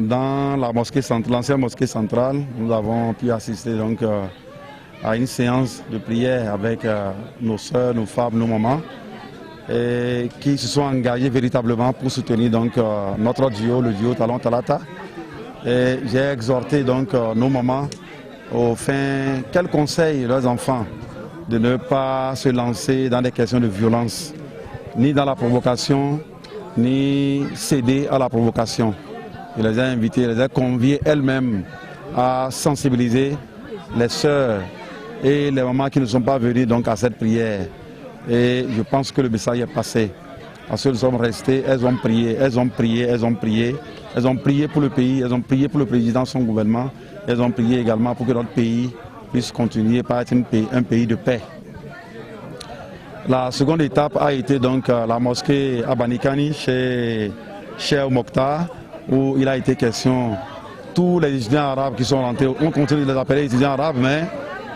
Dans la mosquée centrale, l'ancienne mosquée centrale, nous avons pu assister donc à une séance de prière avec nos sœurs, nos femmes, nos mamans, et qui se sont engagées véritablement pour soutenir donc notre duo, le duo Talon Talata. Et j'ai exhorté donc nos mamans au fin quels conseils leurs enfants de ne pas se lancer dans des questions de violence, ni dans la provocation, ni céder à la provocation. Je les ai invités, je les ai conviés elles-mêmes à sensibiliser les sœurs et les mamans qui ne sont pas venues donc à cette prière. Et je pense que le message est passé. Parce que nous sommes restés, elles ont prié, elles ont prié, elles ont prié. Elles ont prié pour le pays, elles ont prié pour le président, son gouvernement. Elles ont prié également pour que notre pays puisse continuer par être un pays de paix. La seconde étape a été donc la mosquée Abanikani chez Cheikh Mokhtar, où il a été question, tous les étudiants arabes qui sont rentrés, on continue de les appeler étudiants arabes, mais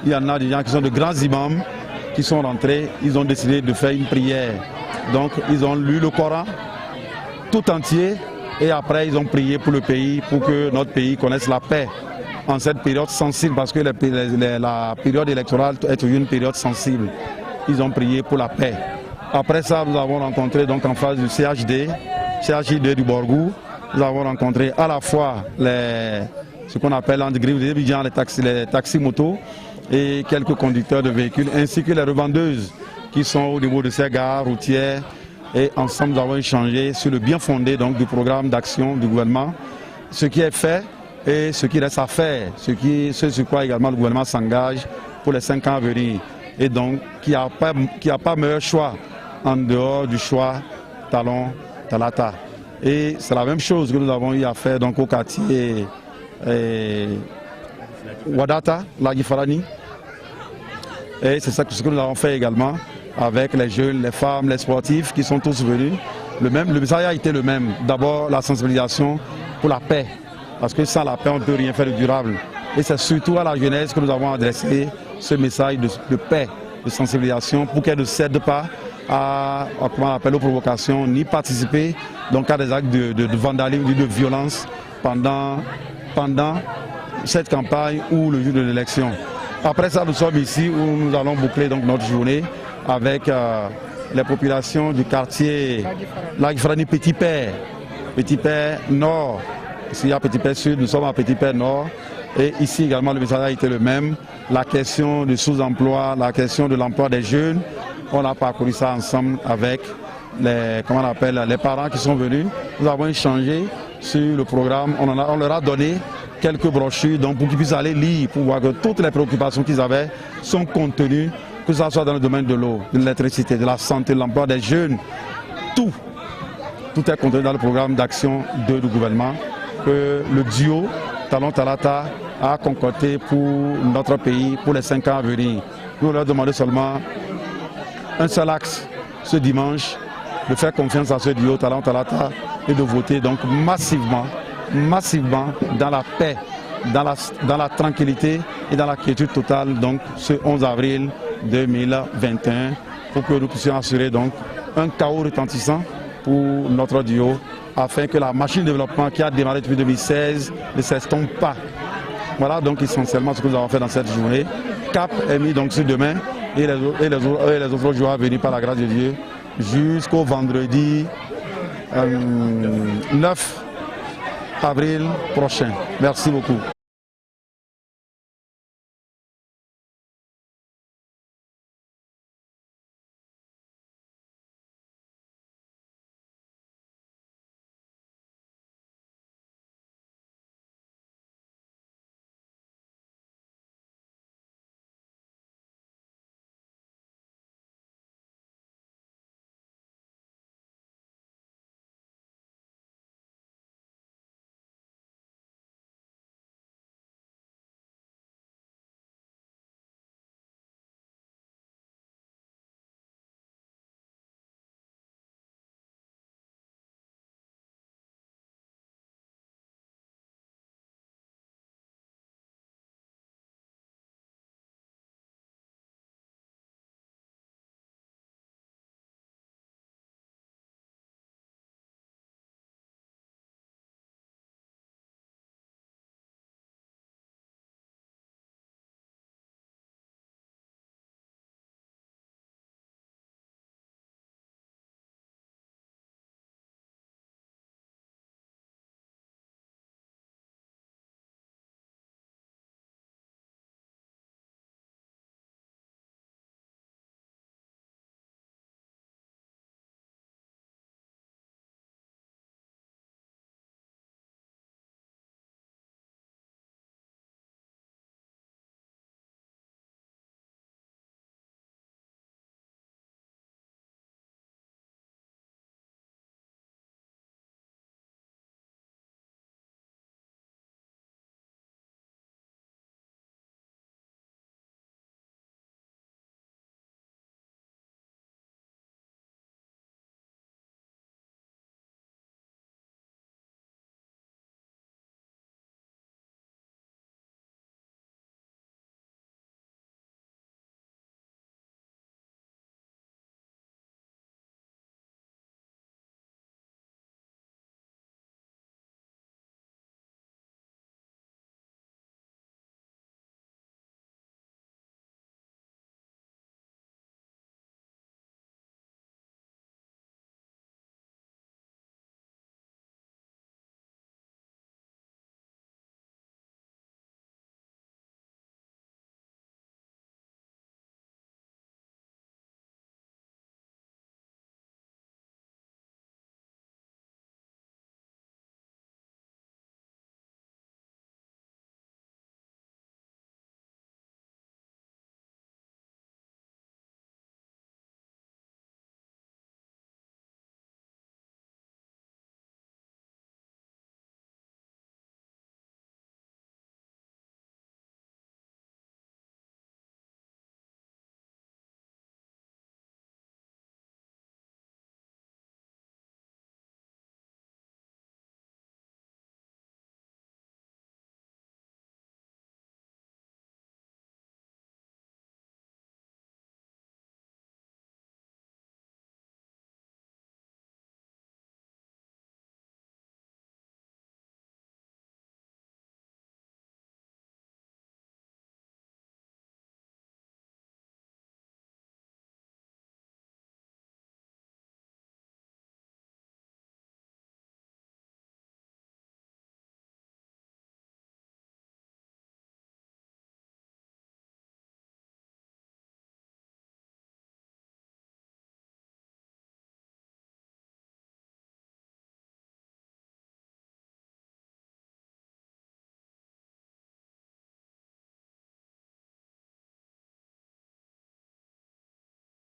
il y en a des gens qui sont de grands imams qui sont rentrés, ils ont décidé de faire une prière. Donc ils ont lu le Coran tout entier et après ils ont prié pour le pays, pour que notre pays connaisse la paix en cette période sensible, parce que la période électorale est toujours une période sensible. Ils ont prié pour la paix. Après ça, nous avons rencontré donc en face du CHID du Borgou. Nous avons rencontré à la fois ce qu'on appelle les taxis motos et quelques conducteurs de véhicules, ainsi que les revendeuses qui sont au niveau de ces gares routières. Et ensemble, nous avons échangé sur le bien fondé donc, du programme d'action du gouvernement, ce qui est fait et ce qui reste à faire, ce sur quoi également le gouvernement s'engage pour les 5 ans à venir. Et donc, qui a pas meilleur choix en dehors du choix Talon Talata. Et c'est la même chose que nous avons eu à faire donc, au quartier Wadata, Lagifarani. Et c'est ce que nous avons fait également avec les jeunes, les femmes, les sportifs qui sont tous venus. Le message a été le même. D'abord la sensibilisation pour la paix. Parce que sans la paix, on ne peut rien faire de durable. Et c'est surtout à la jeunesse que nous avons adressé ce message de paix, de sensibilisation pour qu'elle ne cède pas aux provocations, ni participer donc à des actes de vandalisme, de violence pendant cette campagne ou le jour de l'élection. Après ça, nous sommes ici où nous allons boucler donc notre journée avec les populations du quartier Lagifarani Petit Père Nord. Ici à Petit Père Sud, nous sommes à Petit Père Nord. Et ici également, le message a été le même. La question du sous-emploi, la question de l'emploi des jeunes, on a parcouru ça ensemble avec les parents qui sont venus. Nous avons échangé sur le programme. On leur a donné quelques brochures donc, pour qu'ils puissent aller lire, pour voir que toutes les préoccupations qu'ils avaient sont contenues, que ce soit dans le domaine de l'eau, de l'électricité, de la santé, de l'emploi des jeunes. Tout est contenu dans le programme d'action du gouvernement que le duo Talon Talata a concocté pour notre pays pour les 5 ans à venir. Nous leur demandons seulement un seul axe ce dimanche, de faire confiance à ce duo Talon Talata et de voter donc massivement dans la paix, dans la tranquillité et dans la quiétude totale donc ce 11 avril 2021 pour que nous puissions assurer donc un chaos retentissant pour notre duo afin que la machine de développement qui a démarré depuis 2016 ne s'estompe pas. Voilà donc essentiellement ce que nous avons fait dans cette journée. Cap est mis donc sur demain et les autres jours à venir par la grâce de Dieu jusqu'au vendredi 9 avril prochain. Merci beaucoup.